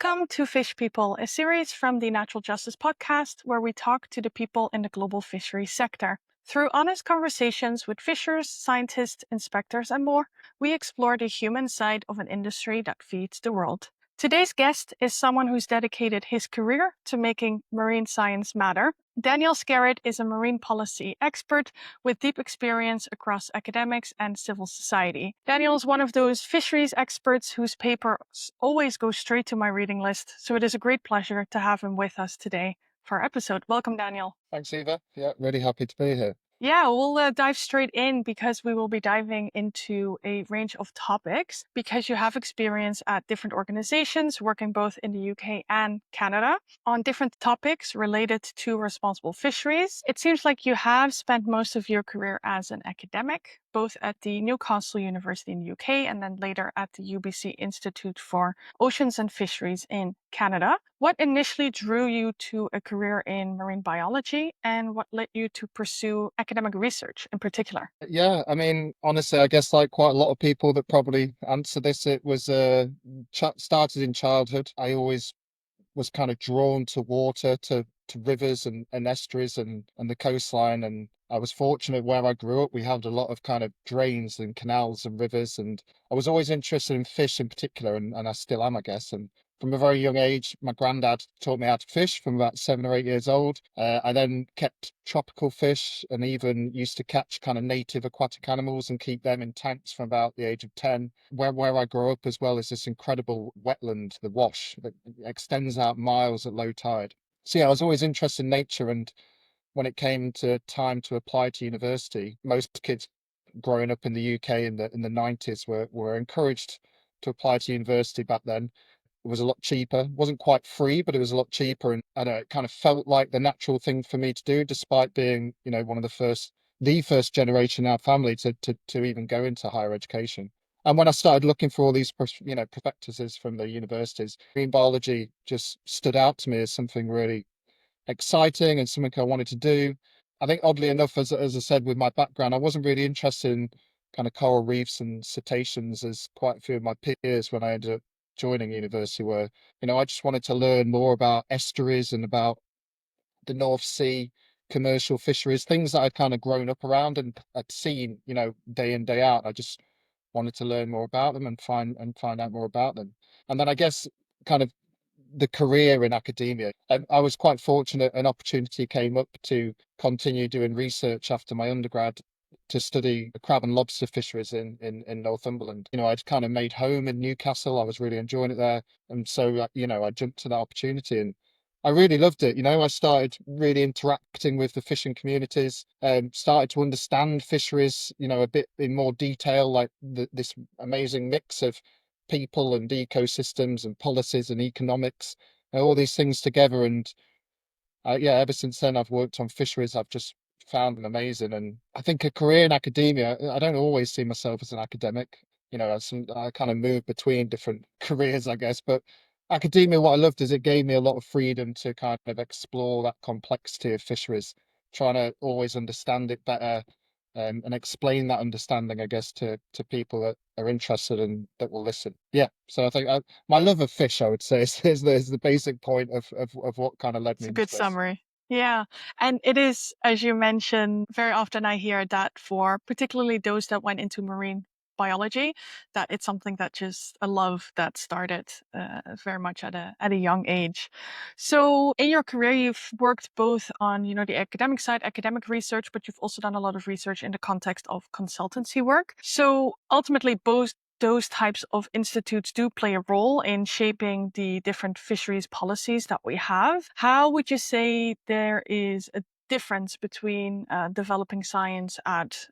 Welcome to Fish People, a series from the Natural Justice Podcast where we talk to the people in the global fisheries sector. Through honest conversations with fishers, scientists, inspectors, and more, we explore the human side of an industry that feeds the world. Today's guest is someone who's dedicated his career to making marine science matter. Daniel Skerritt is a marine policy expert with deep experience across academics and civil society. Daniel is one of those fisheries experts whose papers always go straight to my reading list, so it is a great pleasure to have him with us today for our episode. Welcome, Daniel. Thanks, Eva. Yeah, really happy to be here. Yeah, we'll dive straight in because we will be diving into a range of topics because you have experience at different organizations working both in the UK and Canada on different topics related to responsible fisheries. It seems like you have spent most of your career as an academic, both at the Newcastle University in the UK and then later at the UBC Institute for Oceans and Fisheries in Canada. What initially drew you to a career in marine biology and what led you to pursue academic research in particular? Yeah, I mean, honestly, I guess like quite a lot of people that probably answer this, it was started in childhood. I always was kind of drawn to water, to rivers and estuaries and the coastline. And I was fortunate where I grew up, we had a lot of kind of drains and canals and rivers. And I was always interested in fish in particular, and I still am, I guess. And from a very young age, my granddad taught me how to fish from about 7 or 8 years old. I then kept tropical fish and even used to catch kind of native aquatic animals and keep them in tanks from about the age of 10. Where I grew up as well is this incredible wetland, the Wash, that extends out miles at low tide. So yeah, I was always interested in nature, and when it came to time to apply to university, most kids growing up in the UK in the 90s were encouraged to apply to university back then. It was a lot cheaper. It wasn't quite free, but it was a lot cheaper. And I don't know, it kind of felt like the natural thing for me to do, despite being, one of the first generation in our family to even go into higher education. And when I started looking for all these, prospectuses from the universities, marine biology just stood out to me as something really exciting and something I wanted to do. I think oddly enough, as I said, with my background, I wasn't really interested in kind of coral reefs and cetaceans as quite a few of my peers when I ended up joining university were. I just wanted to learn more about estuaries and about the North Sea commercial fisheries, things that I'd kind of grown up around and I'd seen, day in, day out. I just wanted to learn more about them and find out more about them. And then I guess kind of the career in academia. I was quite fortunate. An opportunity came up to continue doing research after my undergrad to study the crab and lobster fisheries in Northumberland. I'd kind of made home in Newcastle. I was really enjoying it there. And so, I jumped to that opportunity and I really loved it. I started really interacting with the fishing communities, started to understand fisheries, a bit in more detail, like this amazing mix of people and ecosystems and policies and economics, all these things together. And yeah, ever since then, I've worked on fisheries. I've just found them amazing. And I think a career in academia, I don't always see myself as an academic. I kind of move between different careers, I guess. But academia, what I loved is it gave me a lot of freedom to kind of explore that complexity of fisheries, trying to always understand it better, and explain that understanding, I guess, to people that are interested and that will listen. Yeah. So I think my love of fish, I would say, is the basic point of what kind of led It's me a into good this. summary. Yeah. And it is, as you mentioned, very often I hear that for particularly those that went into marine biology, that it's something that just a love that started very much at a young age. So in your career, you've worked both on, the academic side, academic research, but you've also done a lot of research in the context of consultancy work. So ultimately, both those types of institutes do play a role in shaping the different fisheries policies that we have. How would you say there is a difference between developing science at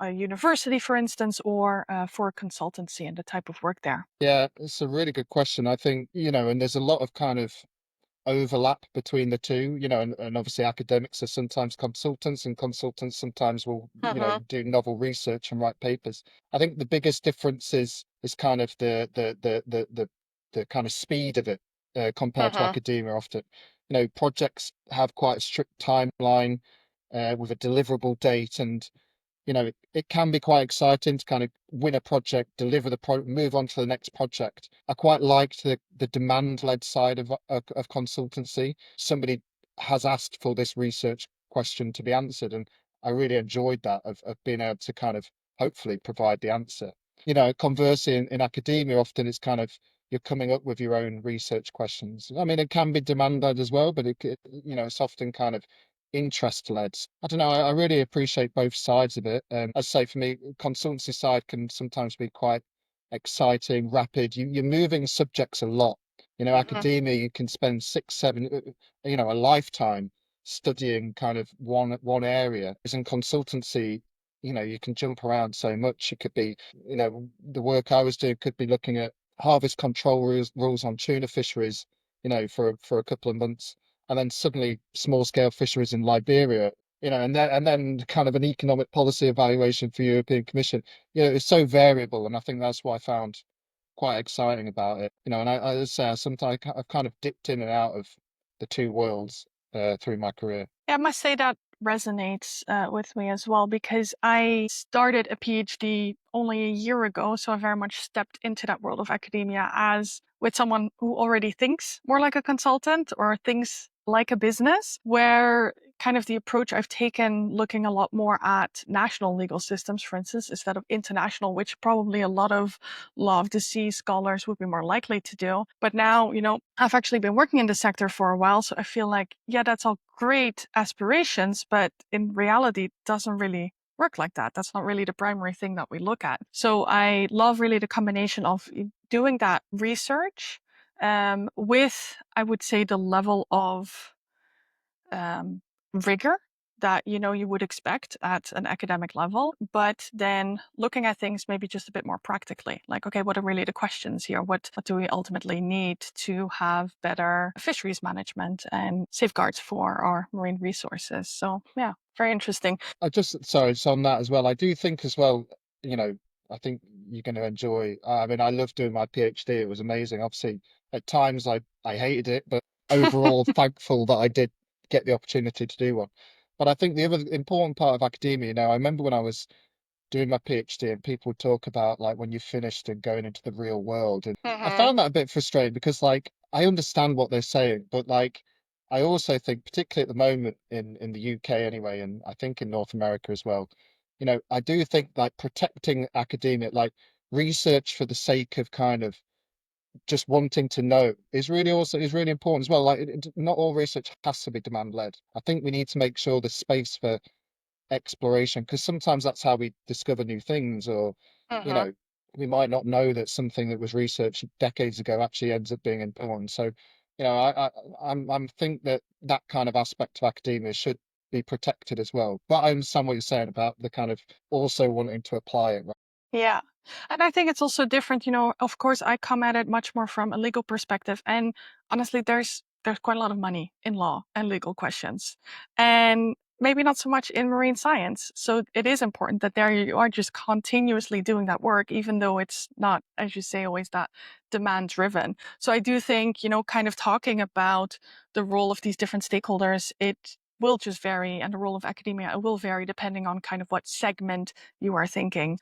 a university, for instance, or for a consultancy and the type of work there? Yeah, it's a really good question. I think, and there's a lot of kind of overlap between the two, and obviously academics are sometimes consultants and consultants sometimes will, Mm-hmm. do novel research and write papers. I think the biggest difference is kind of the kind of speed of it, compared to Mm-hmm. academia often. Projects have quite a strict timeline, with a deliverable date, and it can be quite exciting to kind of win a project, deliver the product, move on to the next project. I quite liked the demand-led side of consultancy. Somebody has asked for this research question to be answered, and I really enjoyed that of being able to kind of hopefully provide the answer. Conversely, in academia, often it's kind of you're coming up with your own research questions. I mean, it can be demand-led as well, but it's often kind of interest led. I don't know. I really appreciate both sides of it. As I say, for me, consultancy side can sometimes be quite exciting, rapid. You're moving subjects a lot. Mhm. Academia, you can spend six, seven, a lifetime studying kind of one area. As in consultancy, you can jump around so much. It could be, the work I was doing could be looking at harvest control rules on tuna fisheries, for a couple of months, and then suddenly small scale fisheries in Liberia, and then kind of an economic policy evaluation for European Commission. It's so variable, and I think that's what I found quite exciting about it. And I say sometimes I've kind of dipped in and out of the two worlds through my career. Yeah, I must say that resonates with me as well because I started a PhD only a year ago, so I very much stepped into that world of academia as with someone who already thinks more like a consultant or thinks like a business, where kind of the approach I've taken looking a lot more at national legal systems, for instance, instead of international, which probably a lot of law of the sea scholars would be more likely to do. But now, I've actually been working in the sector for a while, so I feel like, yeah, that's all great aspirations, but in reality, it doesn't really work like that. That's not really the primary thing that we look at. So I love really the combination of doing that research with, I would say, the level of um, rigor that you would expect at an academic level, but then looking at things maybe just a bit more practically, like, okay, what are really the questions here? What do we ultimately need to have better fisheries management and safeguards for our marine resources? So yeah, very interesting. I just sorry, so on that as well, I do think as well, you know, I think you're going to enjoy. I mean, I loved doing my PhD. It was amazing. Obviously, at times I hated it, but overall thankful that I did get the opportunity to do one. But I think the other important part of academia, I remember when I was doing my PhD and people would talk about like when you finished and going into the real world. And I Hmm. found that a bit frustrating because like I understand what they're saying, but like I also think, particularly at the moment in the UK anyway, and I think in North America as well, I do think like protecting academia, like research for the sake of kind of just wanting to know is really important as well. Like not all research has to be demand led. I think we need to make sure there's space for exploration because sometimes that's how we discover new things, or you Hmm. know we might not know that something that was researched decades ago actually ends up being important. So I'm think that kind of aspect of academia should be protected as well, but I understand what you're saying about the kind of also wanting to apply it, right? Yeah. And I think it's also different, of course I come at it much more from a legal perspective. And honestly, there's quite a lot of money in law and legal questions. And maybe not so much in marine science. So it is important that there you are just continuously doing that work, even though it's not, as you say, always that demand driven. So I do think, kind of talking about the role of these different stakeholders, it will just vary, and the role of academia it will vary depending on kind of what segment you are thinking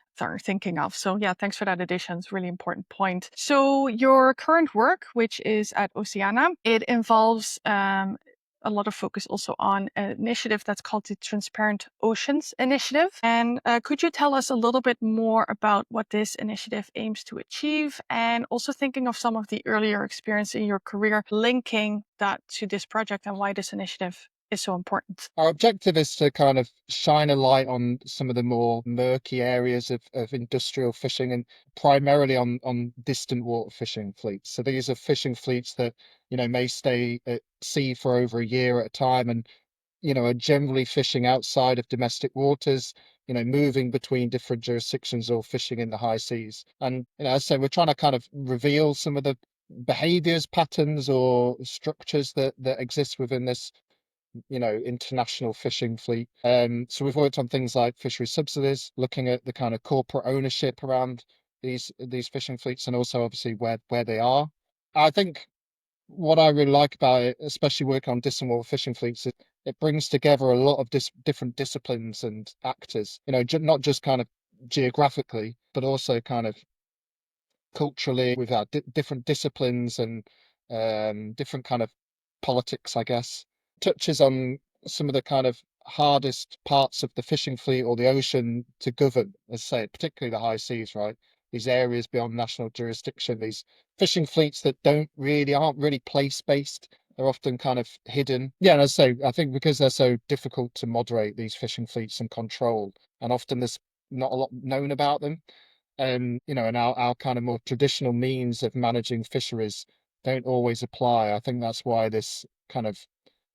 of. So yeah, thanks for that addition. It's a really important point. So your current work, which is at Oceana, it involves a lot of focus also on an initiative that's called the Transparent Oceans Initiative. And could you tell us a little bit more about what this initiative aims to achieve? And also thinking of some of the earlier experience in your career, linking that to this project and why this initiative is so important. Our objective is to kind of shine a light on some of the more murky areas of industrial fishing, and primarily on distant water fishing fleets. So these are fishing fleets that, may stay at sea for over a year at a time, and, are generally fishing outside of domestic waters, moving between different jurisdictions or fishing in the high seas. And, as I say, we're trying to kind of reveal some of the behaviors, patterns, or structures that exist within this international fishing fleet. So we've worked on things like fisheries subsidies, looking at the kind of corporate ownership around these fishing fleets, and also obviously where they are. I think what I really like about it, especially working on distant water fishing fleets, is it brings together a lot of different disciplines and actors, not just kind of geographically, but also kind of culturally with our different disciplines and different kind of politics, I guess. Touches on some of the kind of hardest parts of the fishing fleet or the ocean to govern, as I say, particularly the high seas, right? These areas beyond national jurisdiction, these fishing fleets that aren't really place based. They're often kind of hidden. Yeah, and as I say, I think because they're so difficult to moderate, these fishing fleets and control, and often there's not a lot known about them. And our kind of more traditional means of managing fisheries don't always apply. I think that's why this kind of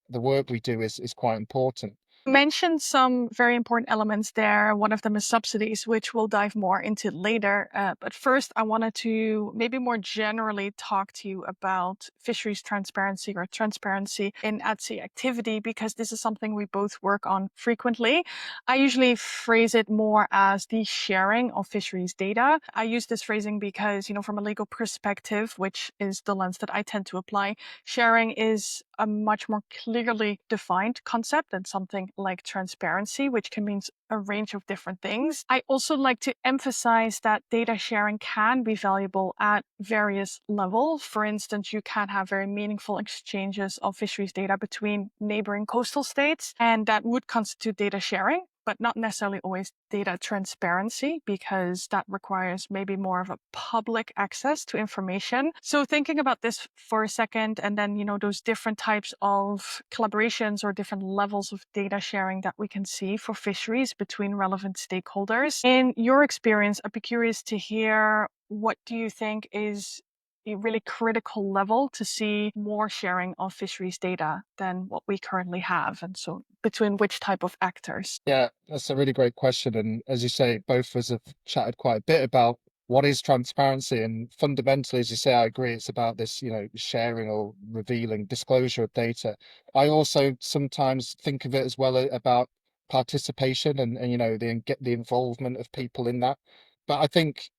the work we do is quite important. Mentioned some very important elements there. One of them is subsidies, which we'll dive more into later. But first, I wanted to maybe more generally talk to you about fisheries transparency or transparency in at-sea activity, because this is something we both work on frequently. I usually phrase it more as the sharing of fisheries data. I use this phrasing because, from a legal perspective, which is the lens that I tend to apply, sharing is a much more clearly defined concept than something like transparency, which can mean a range of different things. I also like to emphasize that data sharing can be valuable at various levels. For instance, you can have very meaningful exchanges of fisheries data between neighboring coastal states, and that would constitute data sharing, but not necessarily always data transparency, because that requires maybe more of a public access to information. So thinking about this for a second, and then, those different types of collaborations or different levels of data sharing that we can see for fisheries between relevant stakeholders. In your experience, I'd be curious to hear, what do you think is a really critical level to see more sharing of fisheries data than what we currently have? And so between which type of actors? Yeah, that's a really great question. And as you say, both of us have chatted quite a bit about what is transparency. And fundamentally, as you say, I agree, it's about this, sharing or revealing disclosure of data. I also sometimes think of it as well about participation and get the involvement of people in that. But I think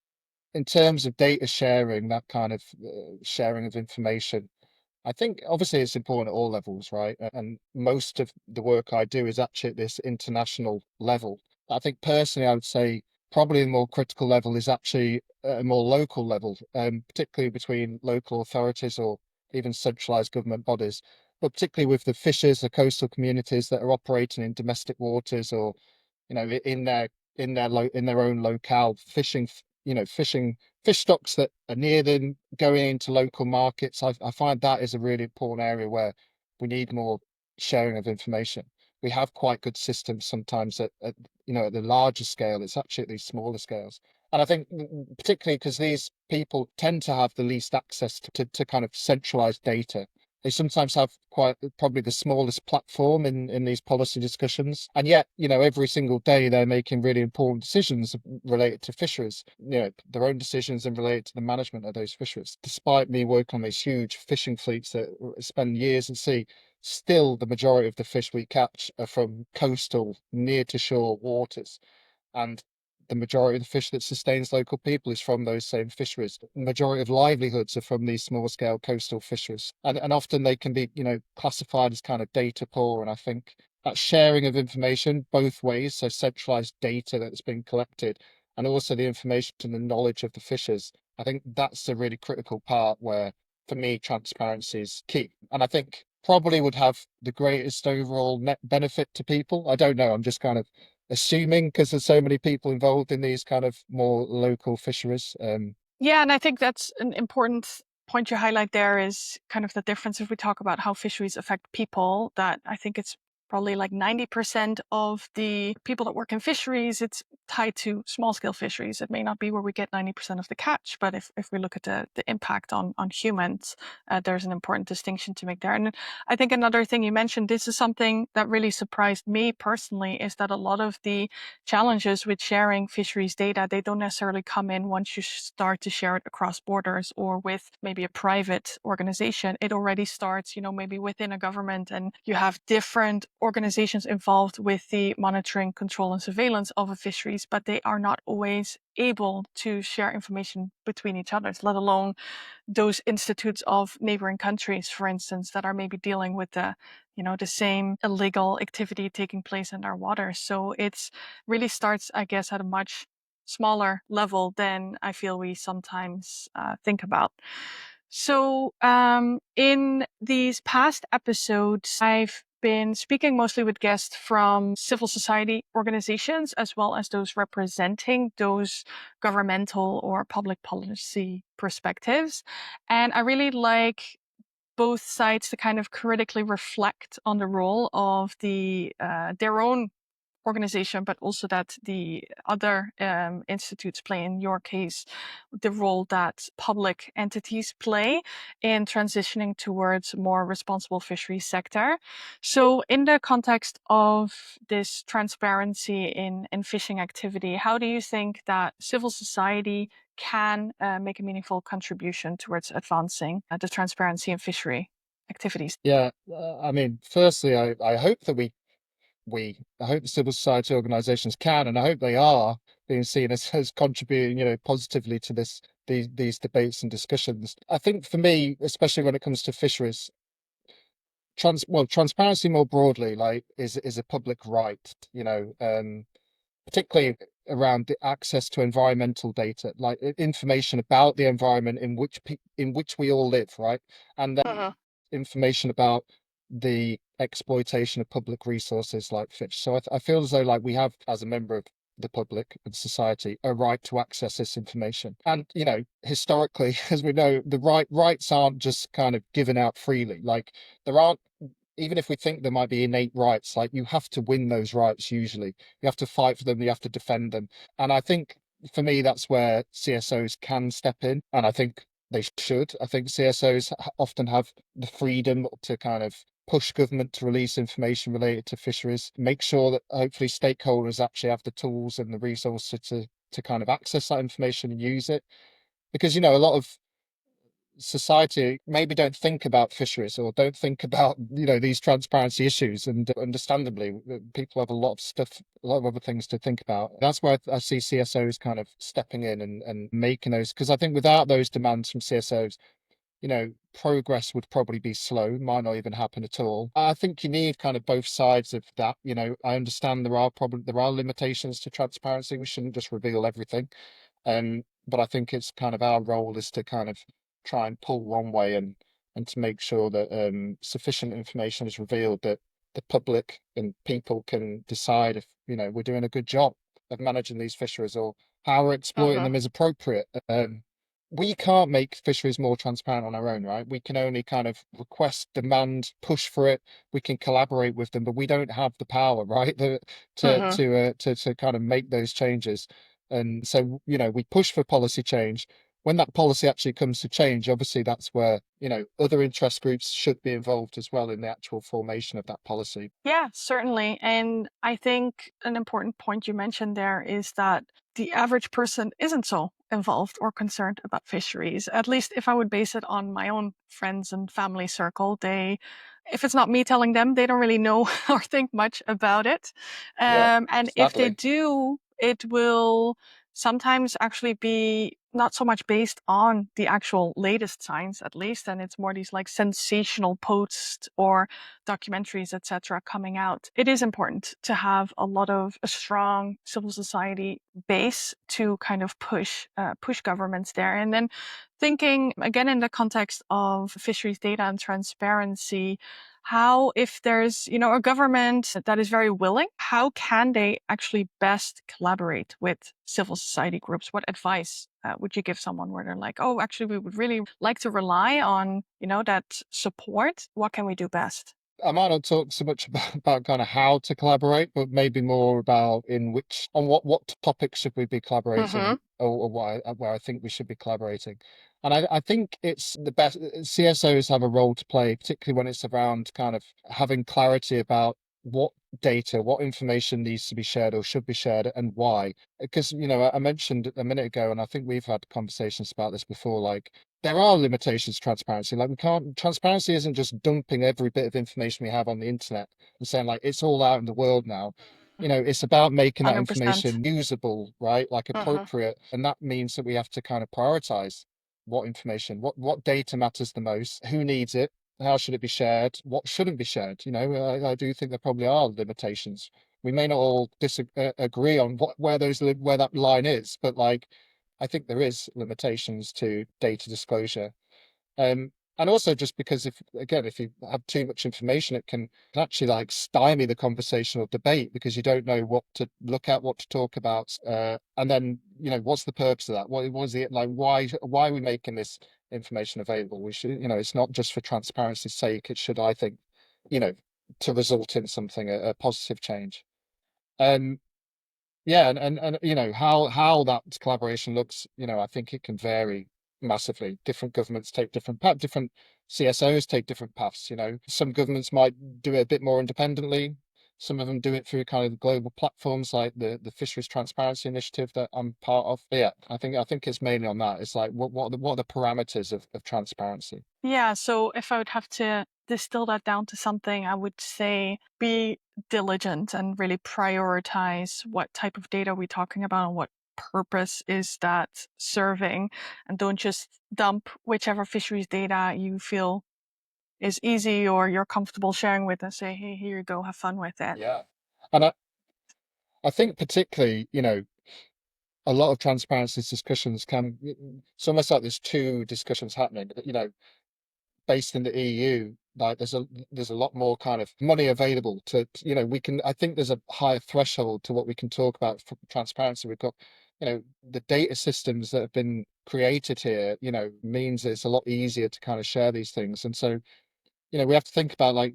in terms of data sharing, that kind of sharing of information, I think obviously it's important at all levels, right? And most of the work I do is actually at this international level. I think personally, I would say probably the more critical level is actually at a more local level, particularly between local authorities or even centralized government bodies, but particularly with the fishers, the coastal communities that are operating in domestic waters or in their own locale, fishing fish stocks that are near them, going into local markets. I find that is a really important area where we need more sharing of information. We have quite good systems sometimes at the larger scale. It's actually at these smaller scales. And I think particularly because these people tend to have the least access to kind of centralized data. They sometimes have quite probably the smallest platform in these policy discussions. And yet, every single day they're making really important decisions related to fisheries, their own decisions and related to the management of those fisheries. Despite me working on these huge fishing fleets that spend years at sea, still the majority of the fish we catch are from coastal, near to shore waters. And the majority of the fish that sustains local people is from those same fisheries. The majority of livelihoods are from these small scale coastal fisheries. And often they can be, classified as kind of data poor. And I think that sharing of information both ways, so centralized data that's been collected and also the information and the knowledge of the fishers, I think that's a really critical part where, for me, transparency is key. And I think probably would have the greatest overall net benefit to people. I don't know. I'm just kind of assuming because there's so many people involved in these kind of more local fisheries. Yeah, and I think that's an important point you highlight there, is kind of the difference if we talk about how fisheries affect people, that I think it's probably like 90% of the people that work in fisheries, it's tied to small scale fisheries. It may not be where we get 90% of the catch, but if we look at the impact on humans, there's an important distinction to make there. And I think another thing you mentioned, this is something that really surprised me personally, is that a lot of the challenges with sharing fisheries data, they don't necessarily come in once you start to share it across borders or with maybe a private organization. It already starts, maybe within a government, and you have different organizations involved with the monitoring, control, and surveillance of a fisheries, but they are not always able to share information between each other, let alone those institutes of neighboring countries, for instance, that are maybe dealing with the same illegal activity taking place in our waters. So it's really starts, I guess, at a much smaller level than I feel we sometimes think about. So, in these past episodes, I've been speaking mostly with guests from civil society organizations, as well as those representing those governmental or public policy perspectives. And I really like both sides to kind of critically reflect on the role of their own organization, but also that the other institutes play, in your case, the role that public entities play in transitioning towards a more responsible fisheries sector. So, in the context of this transparency in fishing activity, how do you think that civil society can make a meaningful contribution towards advancing the transparency in fishery activities? Yeah, I mean, firstly, I hope that I hope the civil society organisations can, and I hope they are being seen as contributing, positively to these debates and discussions. I think for me, especially when it comes to fisheries, transparency more broadly, like is a public right, particularly around the access to environmental data, like information about the environment in which we all live, right? And then Uh-huh. information about the exploitation of public resources like fish. So I feel as though like we have, as a member of the public and society, a right to access this information. And historically, as we know, the rights aren't just kind of given out freely. Like there aren't, even if we think there might be innate rights, like you have to win those rights usually. You have to fight for them, you have to defend them. And I think for me, that's where CSOs can step in. And I think they should. I think CSOs often have the freedom to kind of push government to release information related to fisheries, make sure that hopefully stakeholders actually have the tools and the resources to kind of access that information and use it. Because, a lot of society maybe don't think about fisheries or don't think about these transparency issues, and understandably people have a lot of stuff, a lot of other things to think about. That's where I see CSOs kind of stepping in and making those, because I think without those demands from CSOs, progress would probably be slow, might not even happen at all. I think you need kind of both sides of that. I understand there are limitations to transparency. We shouldn't just reveal everything. But I think it's kind of our role is to kind of try and pull one way, and to make sure that sufficient information is revealed that the public and people can decide if we're doing a good job of managing these fisheries, or how we're exploiting Uh-huh. them is appropriate. We can't make fisheries more transparent on our own, right? We can only kind of request, demand, push for it. We can collaborate with them, but we don't have the power, right? Uh-huh. To kind of make those changes. And so, we push for policy change. When that policy actually comes to change, obviously that's where, other interest groups should be involved as well in the actual formation of that policy. Yeah, certainly. And I think an important point you mentioned there is that the average person isn't so involved or concerned about fisheries. At least if I would base it on my own friends and family circle, if it's not me telling them, they don't really know or think much about it. Yeah, And if they sadly. do, it will sometimes actually be not so much based on the actual latest science, at least, and it's more these like sensational posts or documentaries, etc., coming out. It is important to have a strong civil society base to kind of push governments there. And then thinking again in the context of fisheries data and transparency, how, if there's a government that is very willing, how can they actually best collaborate with civil society groups? What advice would you give someone where they're like, oh, actually we would really like to rely on that support? What can we do best? I might not talk so much about kind of how to collaborate, but maybe more about on what topics should we be Mm-hmm. collaborating, or where I think we should be collaborating. And I think it's the best. CSOs have a role to play, particularly when it's around kind of having clarity about what data, what information needs to be shared or should be shared, and why. Because, I mentioned a minute ago, and I think we've had conversations about this before, like there are limitations to transparency. Like we can't, transparency isn't just dumping every bit of information we have on the internet and saying like it's all out in the world now. It's about making that 100%. information usable, right? Like Mhm. appropriate. And that means that we have to kind of prioritize what information, what data matters the most, who needs it, how should it be shared, what shouldn't be shared. I do think there probably are limitations. We may not all agree on where that line is, but like I think there is limitations to data disclosure. Um, and also just because if you have too much information, it can actually like stymie the conversation or debate because you don't know what to look at, what to talk about. And then, what's the purpose of that? What was it like? Why are we making this information available? We should, it's not just for transparency's sake. It should, I think, you know, to result in something, a positive change. Um, yeah, and how that collaboration looks, I think it can vary massively. Different governments take different CSOs take different paths. Some governments might do it a bit more independently. Some of them do it through kind of global platforms like the Fisheries Transparency Initiative that I'm part of. But yeah, I think it's mainly on that. It's like what are the parameters of transparency? Yeah, so if I would have to distill that down to something, I would say be diligent and really prioritize what type of data we're talking about and what purpose is that serving, and don't just dump whichever fisheries data you feel is easy or you're comfortable sharing with and say, hey, here you go, have fun with it. Yeah. And I think particularly, a lot of transparency discussions it's almost like there's two discussions happening. Based in the EU, like there's a lot more kind of money available we can, I think there's a higher threshold to what we can talk about for transparency. We've got, the data systems that have been created here, means it's a lot easier to kind of share these things. And so, we have to think about like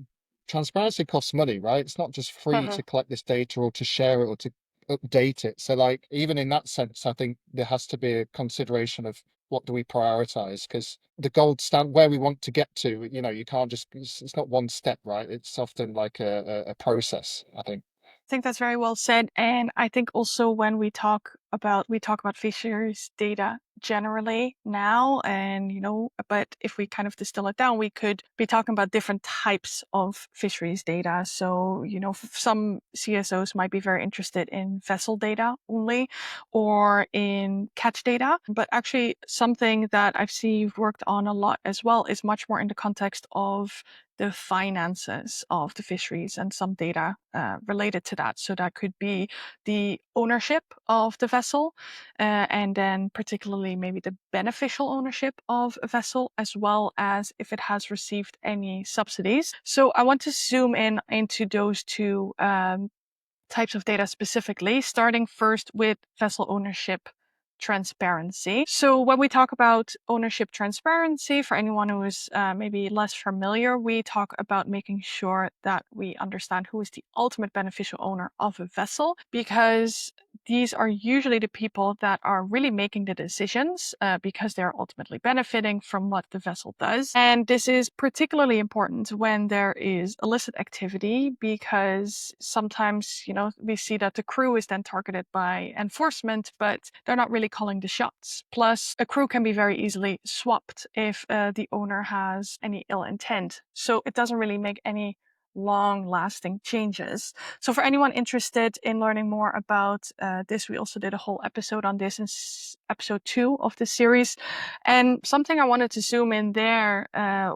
transparency costs money, right? It's not just free Mhm. to collect this data or to share it or to update it. So like even in that sense, I think there has to be a consideration of what do we prioritize? Because the gold stand where we want to get to, you can't just it's not one step, right? It's often like a process, I think. I think that's very well said. And I think also when we talk about fisheries data generally now, and but if we kind of distill it down, we could be talking about different types of fisheries data. So, some CSOs might be very interested in vessel data only or in catch data. But actually something that I've seen you've worked on a lot as well is much more in the context of the finances of the fisheries and some data related to that. So that could be the ownership of the vessel, and then particularly maybe the beneficial ownership of a vessel, as well as if it has received any subsidies. So I want to zoom in into those two types of data specifically, starting first with vessel ownership transparency. So when we talk about ownership transparency, for anyone who is maybe less familiar, we talk about making sure that we understand who is the ultimate beneficial owner of a vessel, because these are usually the people that are really making the decisions, because they're ultimately benefiting from what the vessel does. And this is particularly important when there is illicit activity, because sometimes, we see that the crew is then targeted by enforcement, but they're not really calling the shots. Plus, a crew can be very easily swapped if the owner has any ill intent. So it doesn't really make any long lasting changes. So for anyone interested in learning more about this, we also did a whole episode on this in episode 2 of the series. And something I wanted to zoom in there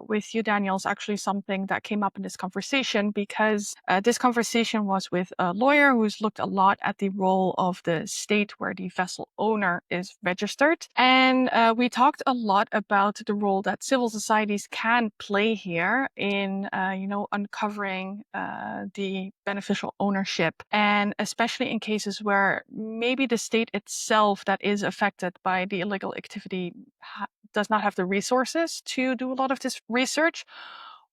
with you, Daniel, is actually something that came up in this conversation, because this conversation was with a lawyer who's looked a lot at the role of the state where the vessel owner is registered. And we talked a lot about the role that civil societies can play here in, uncovering the beneficial ownership. And especially in cases where maybe the state itself that is affected by the illegal activity does not have the resources to do a lot of this research.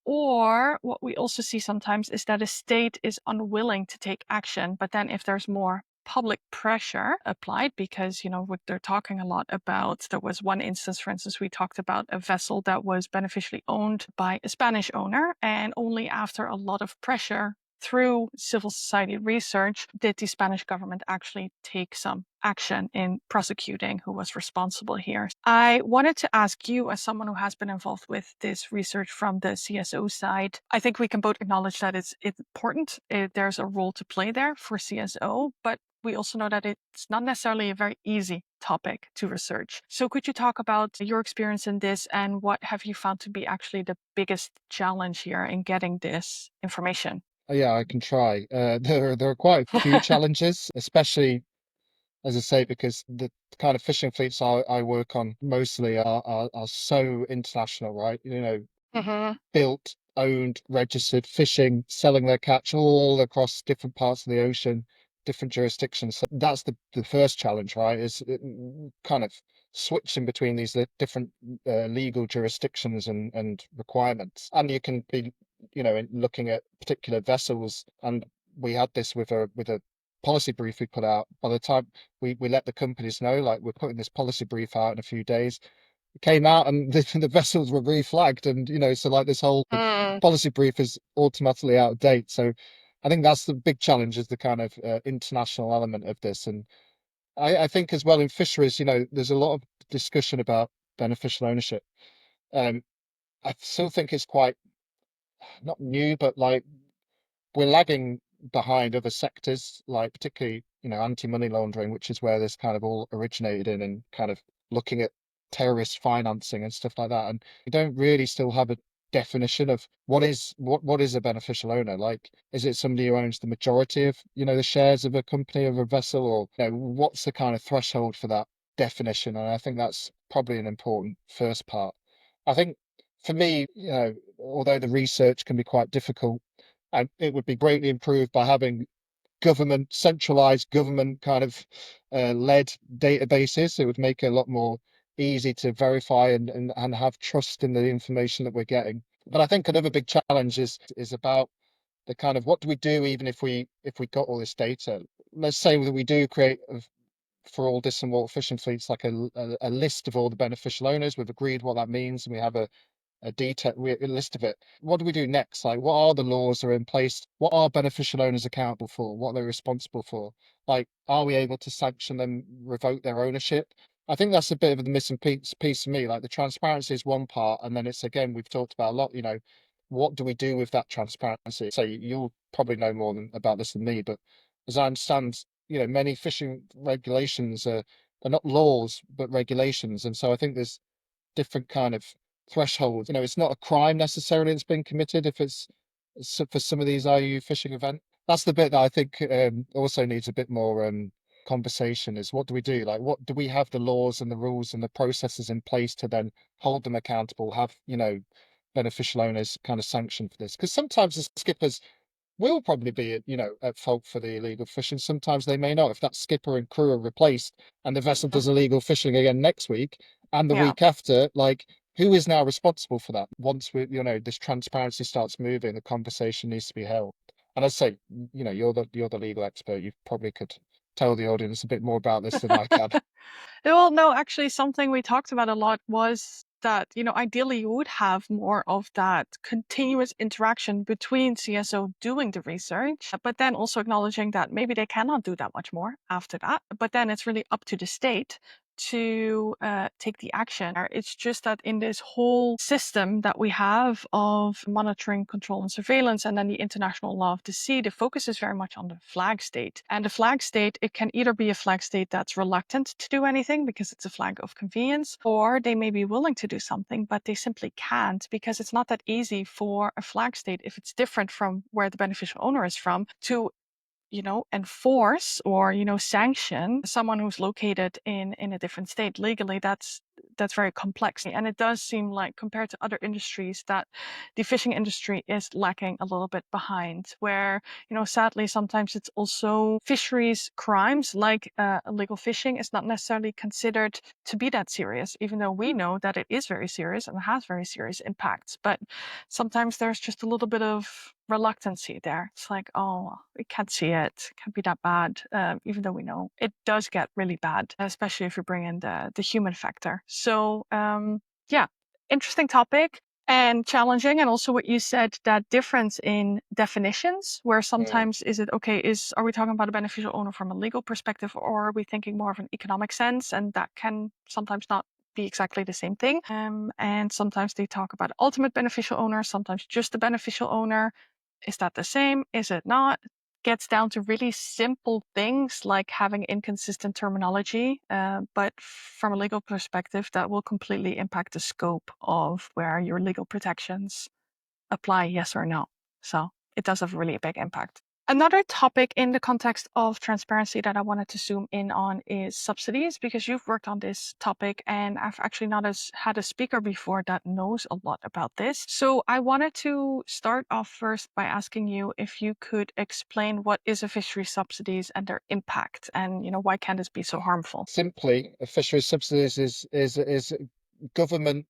Or what we also see sometimes is that a state is unwilling to take action, but then if there's more public pressure applied, because what they're talking a lot about, there was one instance, for instance, we talked about a vessel that was beneficially owned by a Spanish owner, and only after a lot of pressure through civil society research, did the Spanish government actually take some action in prosecuting who was responsible here? I wanted to ask you, as someone who has been involved with this research from the CSO side, I think we can both acknowledge that it's important. There's a role to play there for CSO, but we also know that it's not necessarily a very easy topic to research. So could you talk about your experience in this, and what have you found to be actually the biggest challenge here in getting this information? Yeah, I can try. There are quite a few challenges, especially as I say, because the kind of fishing fleets I work on mostly are so international, right? You know, Hmm. built, owned, registered, fishing, selling their catch all across different parts of the ocean, different jurisdictions. So that's the first challenge, right? Is kind of switching between these different legal jurisdictions and requirements. And you can be, you know, looking at particular vessels. And we had this with a policy brief we put out. By the time we let the companies know, like we're putting this policy brief out in a few days, came out and the vessels were reflagged, and you know, so like this whole Mm. policy brief is automatically out of date. So I think that's the big challenge, is the kind of international element of this. And I think as well in fisheries, you know, there's a lot of discussion about beneficial ownership. um I still think it's quite not new, but like we're lagging behind other sectors, like particularly, you know, anti-money laundering, which is where this kind of all originated in, and kind of looking at terrorist financing and stuff like that. And we don't really still have a definition of what is a beneficial owner. Like, is it somebody who owns the majority of, you know, the shares of a company, of a vessel, or you know, what's the kind of threshold for that definition? And I think that's probably an important first part. I think for me, you know, although the research can be quite difficult, and it would be greatly improved by having government, centralized government kind of led databases. It would make it a lot more easy to verify and have trust in the information that we're getting. But I think another big challenge is about the kind of, what do we do even if we got all this data? Let's say that we do create for all distant water fishing fleets like a list of all the beneficial owners. We've agreed what that means, and we have a list of it. What do we do next? Like, what are the laws that are in place? What are beneficial owners accountable for? What they're responsible for? Like, are we able to sanction them, revoke their ownership? I think that's a bit of the missing piece for me. Like, the transparency is one part, and then it's, again, we've talked about a lot. You know, what do we do with that transparency? So you'll probably know more about this than me, but as I understand, you know, many fishing regulations are not laws but regulations, and so I think there's different kind of thresholds. You know, it's not a crime necessarily that's been committed if for some of these IUU fishing events. That's the bit that I think also needs a bit more conversation, is what do we do? Like, what do we have the laws and the rules and the processes in place to then hold them accountable, have, you know, beneficial owners kind of sanctioned for this? Because sometimes the skippers will probably be at, you know, at fault for the illegal fishing. Sometimes they may not. If that skipper and crew are replaced and the vessel Mm. does illegal fishing again next week and the Yeah. week after, like, who is now responsible for that? Once we, you know, this transparency starts moving, the conversation needs to be held. And I say, you know, you're the legal expert. You probably could tell the audience a bit more about this than I can. Well, no, actually, something we talked about a lot was that, ideally you would have more of that continuous interaction between CSO doing the research, but then also acknowledging that maybe they cannot do that much more after that. But then it's really up to the state to take the action. It's just that in this whole system that we have of monitoring, control, and surveillance, and then the international law of the sea, the focus is very much on the flag state. And the flag state, it can either be a flag state that's reluctant to do anything because it's a flag of convenience, or they may be willing to do something, but they simply can't because it's not that easy for a flag state, if it's different from where the beneficial owner is from, to enforce or sanction someone who's located in a different state legally. That's very complex, and it does seem like, compared to other industries, that the fishing industry is lacking a little bit behind, where sadly sometimes it's also fisheries crimes like illegal fishing is not necessarily considered to be that serious, even though we know that it is very serious and has very serious impacts. But sometimes there's just a little bit of reluctancy there. It's like, oh, we can't see it. Can't be that bad, even though we know it does get really bad, especially if you bring in the human factor. So, yeah, interesting topic. and challenging. And also what you said, that difference in definitions, where Mm. sometimes is it okay, are we talking about a beneficial owner from a legal perspective, or are we thinking more of an economic sense? And that can sometimes not be exactly the same thing. And sometimes they talk about ultimate beneficial owner, sometimes just the beneficial owner. Is that the same? Is it not? Gets down to really simple things like having inconsistent terminology. But from a legal perspective, that will completely impact the scope of where your legal protections apply, yes or no. So it does have really a big impact. Another topic in the context of transparency that I wanted to zoom in on is subsidies, because you've worked on this topic and I've actually not had a speaker before that knows a lot about this. So I wanted to start off first by asking you if you could explain what is a fishery subsidies and their impact, and why can this be so harmful? Simply, a fisheries subsidies is government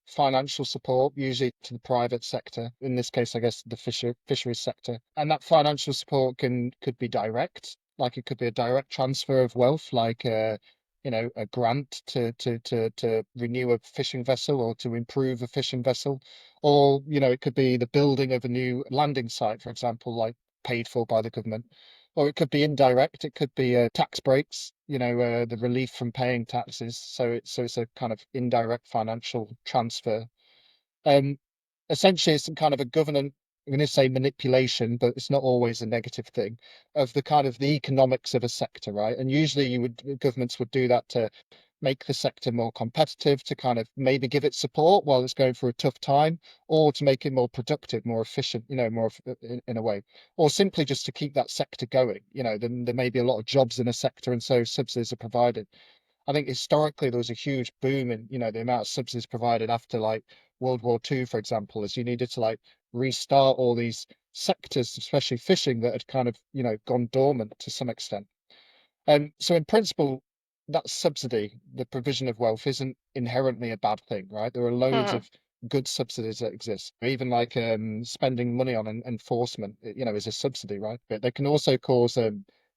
financial support, usually to the private sector. In this case, I guess the fisheries sector. And that financial support could be direct, like it could be a direct transfer of wealth, like a grant to renew a fishing vessel or to improve a fishing vessel. Or, it could be the building of a new landing site, for example, like paid for by the government. Or it could be indirect. It could be tax breaks, the relief from paying taxes. So it's a kind of indirect financial transfer. Um, Essentially, it's some kind of a government. I'm going to say manipulation, but it's not always a negative thing of the kind of the economics of a sector, right? And usually, governments would do that to make the sector more competitive, to kind of maybe give it support while it's going through a tough time, or to make it more productive, more efficient, in a way, or simply just to keep that sector going. Then there may be a lot of jobs in a sector, and so subsidies are provided. I think historically there was a huge boom in, the amount of subsidies provided after like World War II, for example, as you needed to like restart all these sectors, especially fishing, that had kind of, gone dormant to some extent. So in principle, that subsidy, the provision of wealth, isn't inherently a bad thing, right? There are loads Mm, of good subsidies that exist. Even like spending money on enforcement, is a subsidy, right? But they can also cause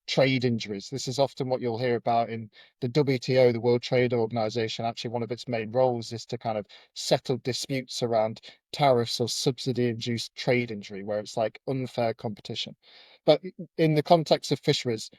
trade injuries. This is often what you'll hear about in the WTO, the World Trade Organization. Actually, one of its main roles is to kind of settle disputes around tariffs or subsidy-induced trade injury, where it's like unfair competition. But in the context of fisheries,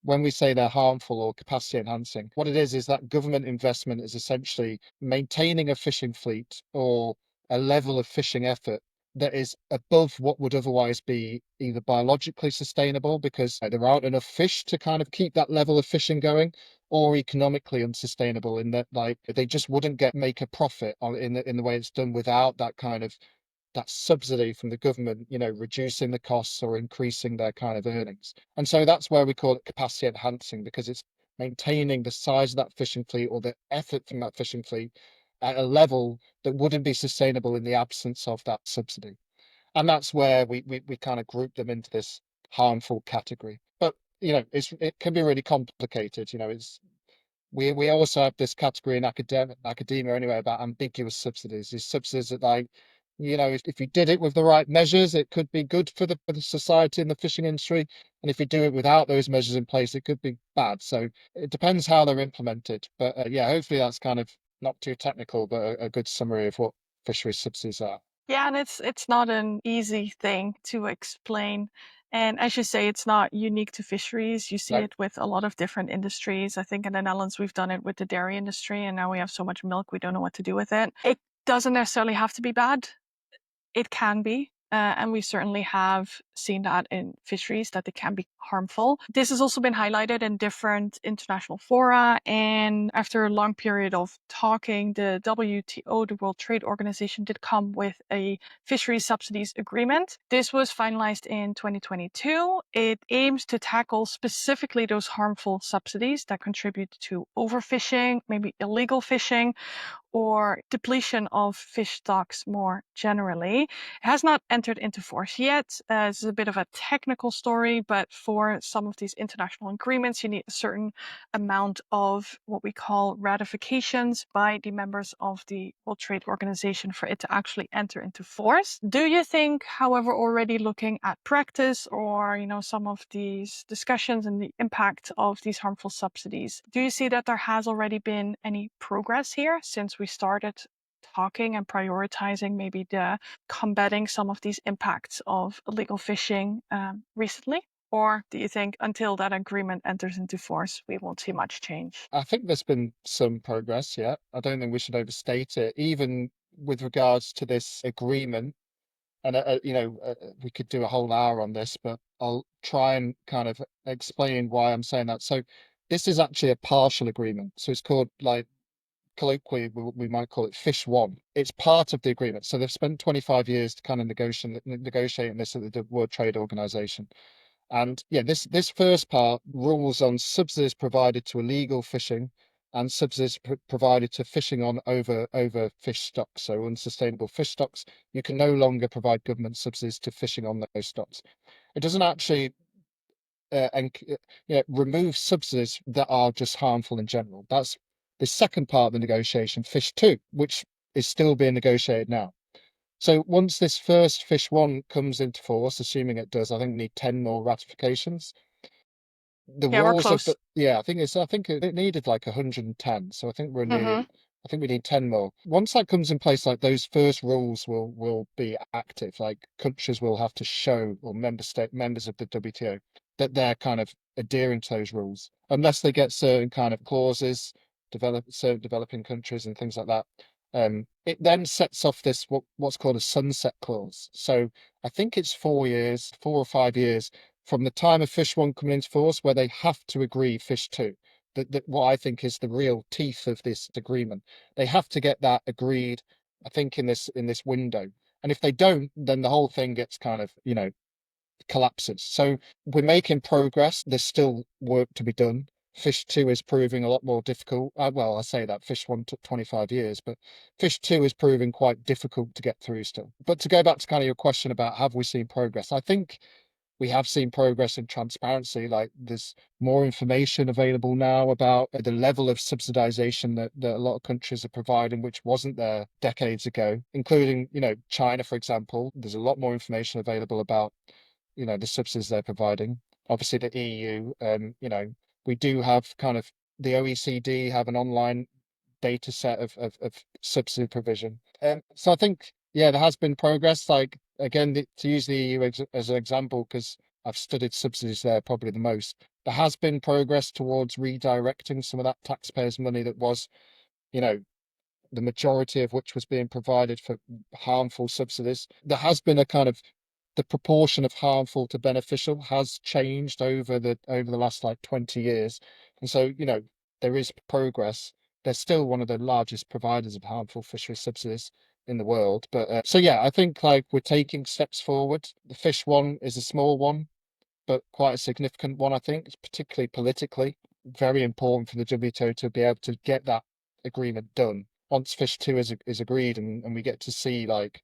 when we say they're harmful or capacity enhancing, what it is that government investment is essentially maintaining a fishing fleet or a level of fishing effort that is above what would otherwise be either biologically sustainable because there aren't enough fish to kind of keep that level of fishing going, or economically unsustainable in that like they just wouldn't make a profit in the way it's done without that kind of that subsidy from the government, reducing the costs or increasing their kind of earnings. And so that's where we call it capacity enhancing because it's maintaining the size of that fishing fleet or the effort from that fishing fleet at a level that wouldn't be sustainable in the absence of that subsidy. And that's where we kind of group them into this harmful category. But it can be really complicated. We also have this category in academia anyway about ambiguous subsidies. These subsidies that like, if you did it with the right measures, it could be good for the society and the fishing industry. And if you do it without those measures in place, it could be bad. So it depends how they're implemented. But yeah, hopefully that's kind of not too technical, but a good summary of what fisheries subsidies are. yeah, and it's not an easy thing to explain. And as you say, it's not unique to fisheries. You see No. it with a lot of different industries. I think in the Netherlands we've done it with the dairy industry, and now we have so much milk we don't know what to do with it. It doesn't necessarily have to be bad. It can be. And we certainly have seen that in fisheries that they can be harmful. This has also been highlighted in different international fora. And after a long period of talking, the WTO, the World Trade Organization, did come with a fisheries subsidies agreement. This was finalized in 2022. It aims to tackle specifically those harmful subsidies that contribute to overfishing, maybe illegal fishing, or depletion of fish stocks more generally. It has not entered into force yet. This is a bit of a technical story, but for some of these international agreements, you need a certain amount of what we call ratifications by the members of the World Trade Organization for it to actually enter into force. Do you think, however, already looking at practice or, some of these discussions and the impact of these harmful subsidies, do you see that there has already been any progress here since we started talking and prioritizing maybe the combating some of these impacts of illegal fishing recently? Or do you think until that agreement enters into force, we won't see much change? I think there's been some progress, yeah. I don't think we should overstate it, even with regards to this agreement. And we could do a whole hour on this, but I'll try and kind of explain why I'm saying that. So this is actually a partial agreement. So it's called, like, colloquially, we might call it Fish One. It's part of the agreement. So they've spent 25 years to kind of negotiating this at the World Trade Organization. And yeah, this first part rules on subsidies provided to illegal fishing and subsidies provided to fishing on overfish stocks, so unsustainable fish stocks. You can no longer provide government subsidies to fishing on those stocks. It doesn't actually remove subsidies that are just harmful in general. That's the second part of the negotiation, Fish Two, which is still being negotiated now. So once this first Fish One comes into force, assuming it does, I think we need 10 more ratifications. The Yeah, we're rules of close. the yeah, I think it needed like 110. So I think we're nearly Hmm. I think we need 10 more. Once that comes in place, like, those first rules will be active. Like, countries will have to show, or members of the WTO, that they're kind of adhering to those rules, unless they get certain kind of clauses, certain developing countries and things like that. It then sets off this what's called a sunset clause. So I think it's 4 years, 4 or 5 years from the time of Fish One coming into force, where they have to agree Fish Two. That what I think is the real teeth of this agreement. They have to get that agreed, I think, in this window. And if they don't, then the whole thing gets kind of, collapses. So we're making progress. There's still work to be done. Fish Two is proving a lot more difficult. Well, I say that Fish One took 25 years, but Fish Two is proving quite difficult to get through still. But to go back to kind of your question about have we seen progress, I think we have seen progress in transparency. Like, there's more information available now about the level of subsidization that a lot of countries are providing, which wasn't there decades ago, including, China, for example. There's a lot more information available about, the subsidies they're providing. Obviously, the EU, we do have kind of the OECD have an online data set of subsidy provision. So I think, yeah, there has been progress. Like, again, to use the EU as an example, because I've studied subsidies there probably the most, there has been progress towards redirecting some of that taxpayers' money that was, you know, the majority of which was being provided for harmful subsidies. There has been a kind of the proportion of harmful to beneficial has changed over the last like 20 years. And so, there is progress. They're still one of the largest providers of harmful fishery subsidies in the world. But so yeah, I think, like, we're taking steps forward. The Fish One is a small one, but quite a significant one, I think. It's particularly politically very important for the WTO to be able to get that agreement done once Fish Two is agreed, and we get to see, like,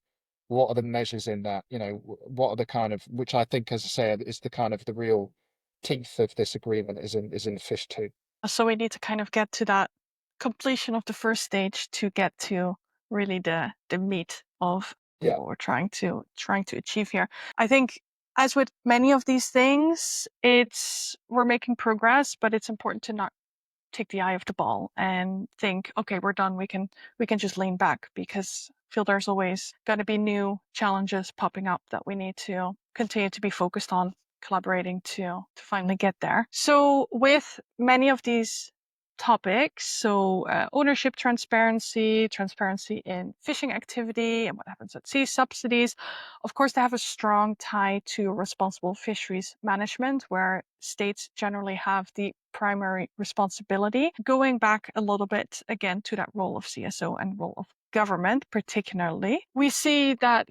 what are the measures in that, what are the kind of, which I think, as I say, is the kind of the real teeth of this agreement is in Fish Two. So we need to kind of get to that completion of the first stage to get to really the meat of Yeah. what we're trying to achieve here. I think as with many of these things, we're making progress, but it's important to not take the eye off the ball and think, okay, we're done. We can just lean back, because I feel there's always going to be new challenges popping up that we need to continue to be focused on, collaborating to finally get there. So with many of these topics, so ownership transparency, transparency in fishing activity and what happens at sea, subsidies, of course, they have a strong tie to responsible fisheries management, where states generally have the primary responsibility. Going back a little bit again to that role of CSO and role of government, particularly, we see that,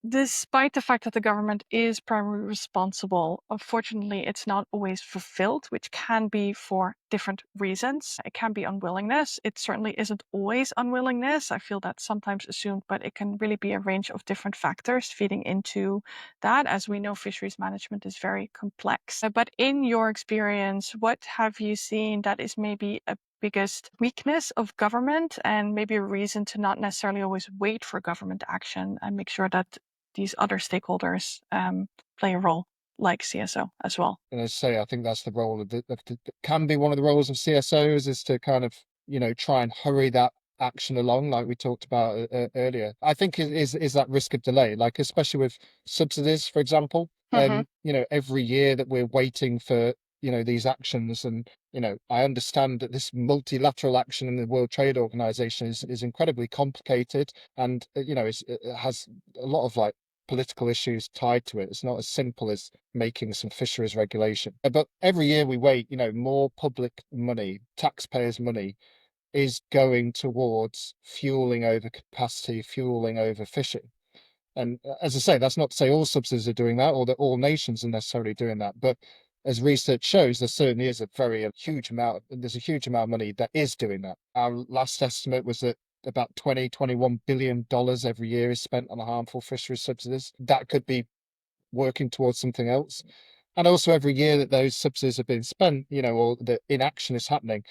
despite the fact that the government is primarily responsible, unfortunately, it's not always fulfilled, which can be for different reasons. It can be unwillingness. It certainly isn't always unwillingness. I feel that's sometimes assumed, but it can really be a range of different factors feeding into that. As we know, fisheries management is very complex. But in your experience, what have you seen that is maybe a biggest weakness of government, and maybe a reason to not necessarily always wait for government action and make sure that these other stakeholders play a role, like CSO as well? And as I say, I think that's the role of can be one of the roles of CSOs, is to kind of, try and hurry that action along, like we talked about earlier. I think is that risk of delay, like especially with subsidies, for example. Hmm. Every year that we're waiting for, these actions, and I understand that this multilateral action in the World Trade Organization is incredibly complicated, and it has a lot of like political issues tied to it. It's not as simple as making some fisheries regulation. But every year we wait, more public money, taxpayers' money, is going towards fueling over capacity, fueling over fishing. And as I say, that's not to say all subsidies are doing that or that all nations are necessarily doing that. But as research shows, there certainly is a huge amount, there's a huge amount of money that is doing that. Our last estimate was that about 21 billion dollars every year is spent on harmful fisheries subsidies. That could be working towards something else. And also every year that those subsidies have been spent, or the inaction is happening,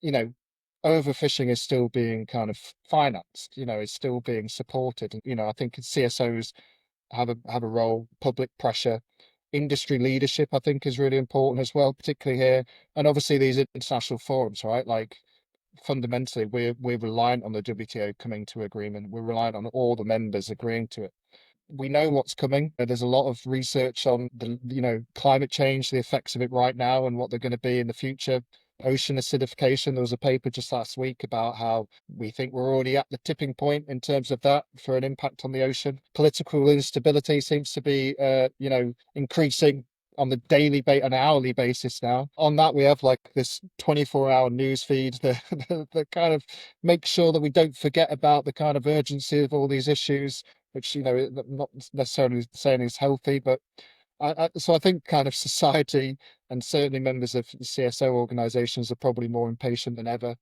you know, overfishing is still being kind of financed, is still being supported. And, I think CSOs have a role, public pressure, industry leadership, I think is really important as well, particularly here. And obviously these international forums, right? Like fundamentally we're reliant on the WTO coming to agreement. We're reliant on all the members agreeing to it. We know what's coming. There's a lot of research on the, climate change, the effects of it right now, and what they're going to be in the future. Ocean acidification. There was a paper just last week about how we think we're already at the tipping point in terms of that for an impact on the ocean. Political instability seems to be, increasing on the an hourly basis now. On that, we have like this 24-hour news feed that kind of makes sure that we don't forget about the kind of urgency of all these issues, which not necessarily saying is healthy, but so I think kind of society and certainly members of the CSO organisations are probably more impatient than ever.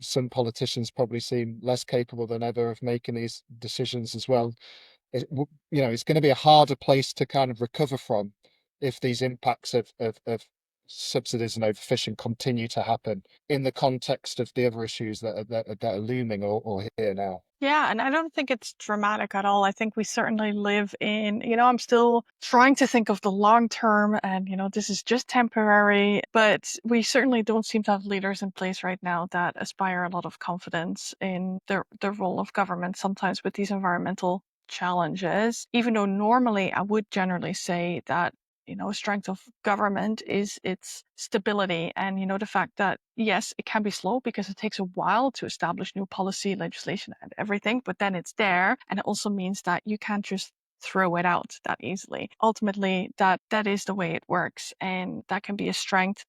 Some politicians probably seem less capable than ever of making these decisions as well. It's going to be a harder place to kind of recover from if these impacts of subsidies and overfishing continue to happen in the context of the other issues that are looming or here now. Yeah, and I don't think it's dramatic at all. I think we certainly live in, I'm still trying to think of the long term and, this is just temporary, but we certainly don't seem to have leaders in place right now that aspire a lot of confidence in the role of government sometimes with these environmental challenges, even though normally I would generally say that a strength of government is its stability and, the fact that, yes, it can be slow because it takes a while to establish new policy, legislation, and everything, but then it's there. And it also means that you can't just throw it out that easily. Ultimately, that is the way it works. And that can be a strength,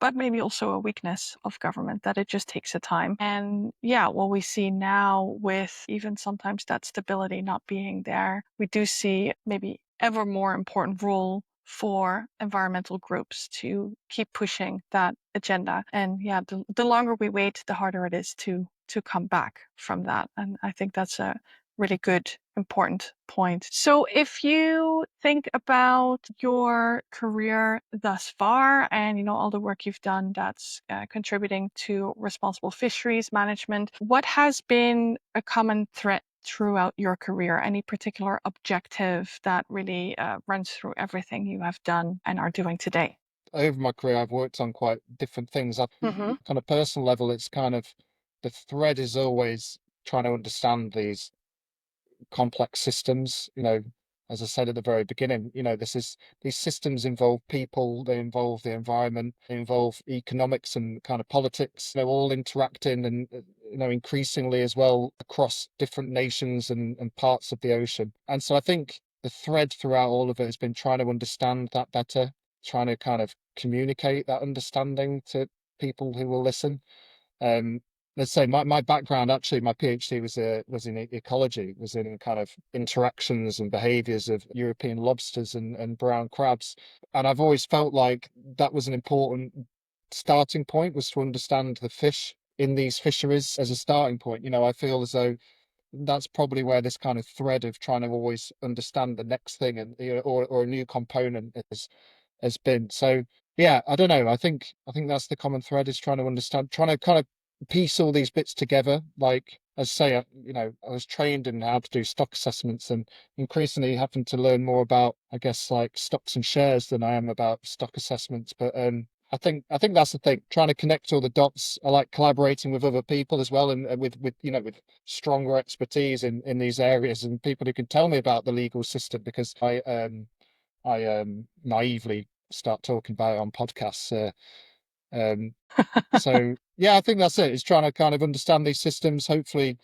but maybe also a weakness of government, that it just takes a time. And yeah, what we see now with even sometimes that stability not being there, we do see maybe ever more important role for environmental groups to keep pushing that agenda. And yeah, the longer we wait, the harder it is to come back from that. And I think that's a really good, important point. So if you think about your career thus far and, all the work you've done that's contributing to responsible fisheries management, what has been a common thread throughout your career? Any particular objective that really runs through everything you have done and are doing today? Over my career, I've worked on quite different things. Hmm. On a personal level, it's kind of the thread is always trying to understand these complex systems. As I said at the very beginning, these systems involve people, they involve the environment, they involve economics and kind of politics, all interacting and increasingly as well across different nations and parts of the ocean. And so I think the thread throughout all of it has been trying to understand that better, trying to kind of communicate that understanding to people who will listen. um, let's say my background, actually, my PhD was in ecology, was in kind of interactions and behaviors of European lobsters and brown crabs. And I've always felt like that was an important starting point, was to understand the fish in these fisheries as a starting point. I feel as though that's probably where this kind of thread of trying to always understand the next thing and or a new component has been. So yeah, I don't know. I think that's the common thread, is trying to understand, trying to kind of piece all these bits together. Like, as I say, I was trained in how to do stock assessments, and increasingly having to learn more about, I guess, like stocks and shares than I am about stock assessments. But I think that's the thing. Trying to connect all the dots. I like collaborating with other people as well, and with with stronger expertise in these areas and people who can tell me about the legal system because I naively start talking about it on podcasts. Um, so yeah, I think that's it. Is trying to kind of understand these systems. Hopefully,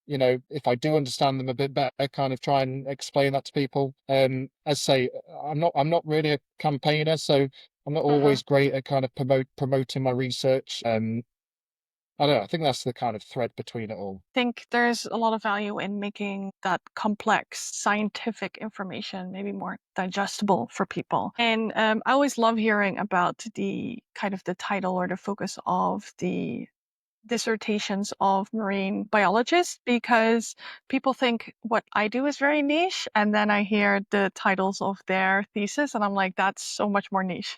if I do understand them a bit better, kind of try and explain that to people. As I say, I'm not really a campaigner, so I'm not Mhm. always great at kind of promoting my research. I don't know. I think that's the kind of thread between it all. Think there's a lot of value in making that complex scientific information maybe more digestible for people. And I always love hearing about the kind of the title or the focus of the dissertations of marine biologists because people think what I do is very niche. And then I hear the titles of their thesis and I'm like, that's so much more niche.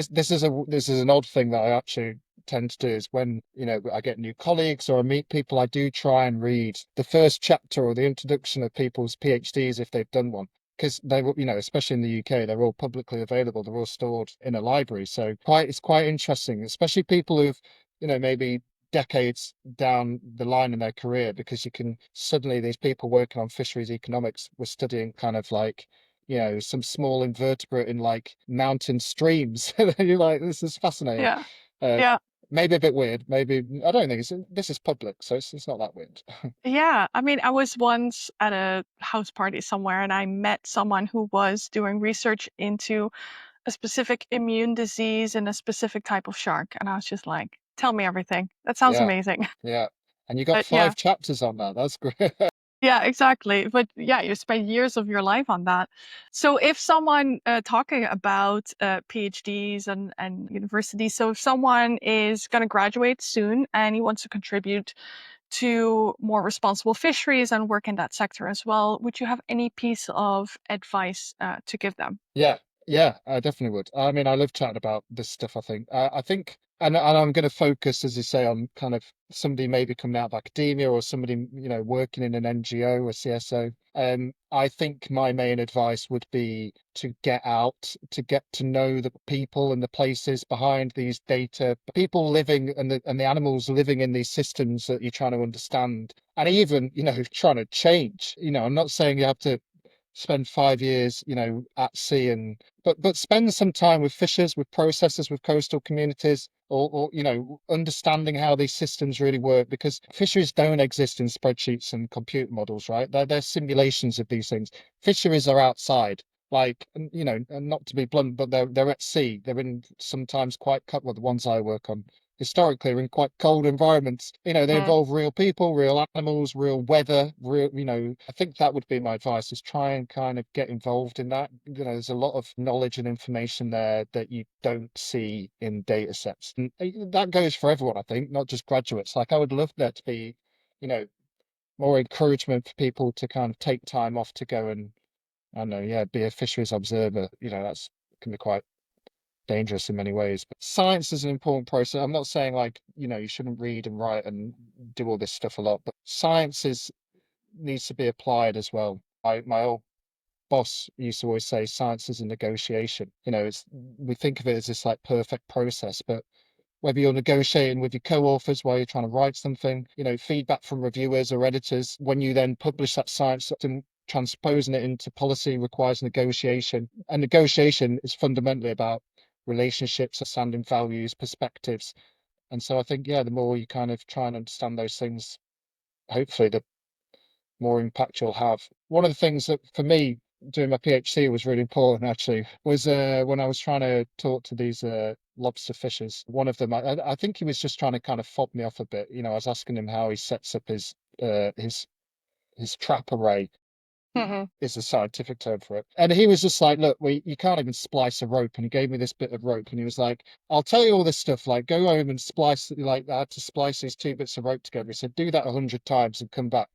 This is an odd thing that I actually tend to do is when I get new colleagues or I meet people, I do try and read the first chapter or the introduction of people's PhDs if they've done one. Because they were, especially in the UK, they're all publicly available. They're all stored in a library. So it's quite interesting, especially people who've, maybe decades down the line in their career, because you can suddenly these people working on fisheries economics were studying kind of like some small invertebrate in like mountain streams. And you're like, this is fascinating. Yeah. Uh, Yeah. maybe a bit weird. Maybe I don't think this is public, so it's not that weird. Yeah, I mean, I was once at a house party somewhere and I met someone who was doing research into a specific immune disease in a specific type of shark. And I was just like, tell me everything. That sounds Yeah, amazing. yeah. And you got But yeah, 5 chapters on that. That's great. yeah, exactly. But yeah, you spend years of your life on that. So if someone talking about PhDs and universities, so if someone is going to graduate soon and he wants to contribute to more responsible fisheries and work in that sector as well, would you have any piece of advice to give them? Yeah, yeah, I definitely would. I mean, I love chatting about this stuff, I think. I think, and I'm going to focus, as you say, on kind of somebody maybe coming out of academia or somebody, working in an NGO or CSO. I think my main advice would be to get out, to get to know the people and the places behind these data, people living and the animals living in these systems that you're trying to understand. And even, trying to change. I'm not saying you have to spend 5 years, at sea and but spend some time with fishers, with processors, with coastal communities, or understanding how these systems really work because fisheries don't exist in spreadsheets and computer models, right? They're simulations of these things. Fisheries are outside. Like, and not to be blunt, but they're at sea. They're in sometimes quite well, the ones I work on historically are in quite cold environments. They Mm, involve real people, real animals, real weather, real, I think that would be my advice is try and kind of get involved in that. There's a lot of knowledge and information there that you don't see in data sets. And that goes for everyone, I think, not just graduates. Like I would love there to be, you know, more encouragement for people to kind of take time off to go and, I don't know, yeah, be a fisheries observer. That's can be quite dangerous in many ways. But science is an important process. I'm not saying like, you shouldn't read and write and do all this stuff a lot, but science is needs to be applied as well. My old boss used to always say science is a negotiation. We think of it as this like perfect process, but whether you're negotiating with your co-authors while you're trying to write something, feedback from reviewers or editors, when you then publish that science and transposing it into policy requires negotiation. And negotiation is fundamentally about relationships, understanding values, perspectives. And so I think, yeah, the more you kind of try and understand those things, hopefully the more impact you'll have. One of the things that for me doing my PhD was really important actually was when I was trying to talk to these lobster fishers. One of them, I think he was just trying to kind of fob me off a bit. I was asking him how he sets up his trap array mhm. is a scientific term for it. And he was just like, look, you can't even splice a rope. And he gave me this bit of rope and he was like, I'll tell you all this stuff, like go home and splice, like I had to splice these 2 bits of rope together. He said, do that 100 times and come back.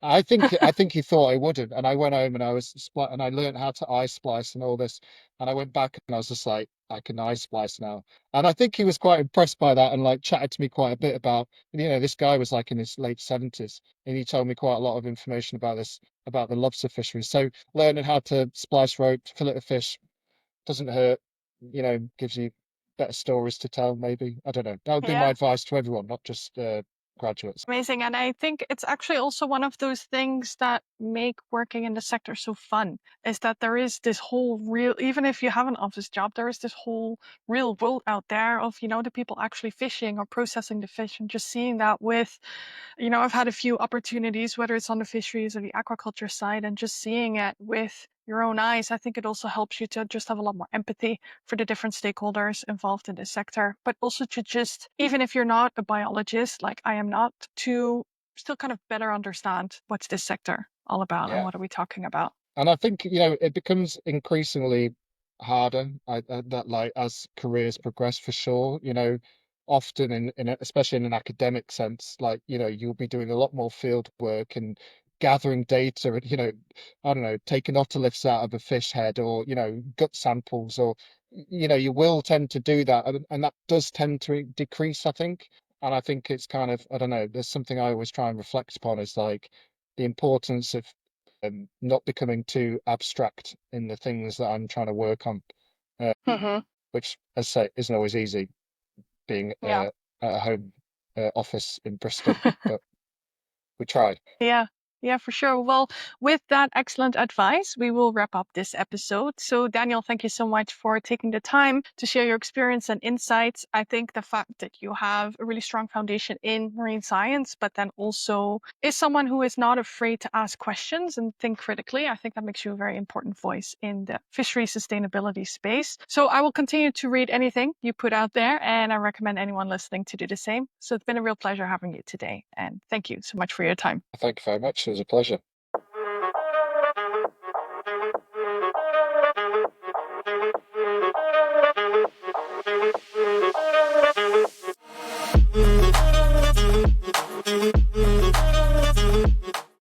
I think he thought I wouldn't, and I went home and I learned how to eye splice and all this, and I went back and I was just like, I can eye splice now, and I think he was quite impressed by that and like chatted to me quite a bit about, this guy was like in his late 70s, and he told me quite a lot of information about the lobster fishery. So learning how to splice rope, fillet a fish doesn't hurt, gives you better stories to tell, maybe. I don't know. That would be my Yeah. advice to everyone, not just graduates. Amazing. And I think it's actually also one of those things that make working in the sector so fun is that there is this whole real, even if you have an office job, there is this whole real world out there of, the people actually fishing or processing the fish and just seeing that with, I've had a few opportunities, whether it's on the fisheries or the aquaculture side, and just seeing it with your own eyes. I think it also helps you to just have a lot more empathy for the different stakeholders involved in this sector, but also to just, even if you're not a biologist, like I am not, to still kind of better understand what's this sector all about and Yeah. what are we talking about. And I think, it becomes increasingly harder that like as careers progress for sure, often especially in an academic sense, like, you'll be doing a lot more field work and gathering data and, I don't know, taking otoliths out of a fish head or, gut samples or, you will tend to do that. And that does tend to decrease, I think. And I think it's kind of, I don't know, there's something I always try and reflect upon is like the importance of not becoming too abstract in the things that I'm trying to work on, uh, Hmm. which, as I say, isn't always easy being Yeah. at a home office in Bristol, but we try. Yeah, yeah, for sure. Well, with that excellent advice, we will wrap up this episode. So, Daniel, thank you so much for taking the time to share your experience and insights. I think the fact that you have a really strong foundation in marine science, but then also is someone who is not afraid to ask questions and think critically, I think that makes you a very important voice in the fishery sustainability space. So, I will continue to read anything you put out there, and I recommend anyone listening to do the same. So, it's been a real pleasure having you today, and thank you so much for your time. Thank you very much. It was a pleasure.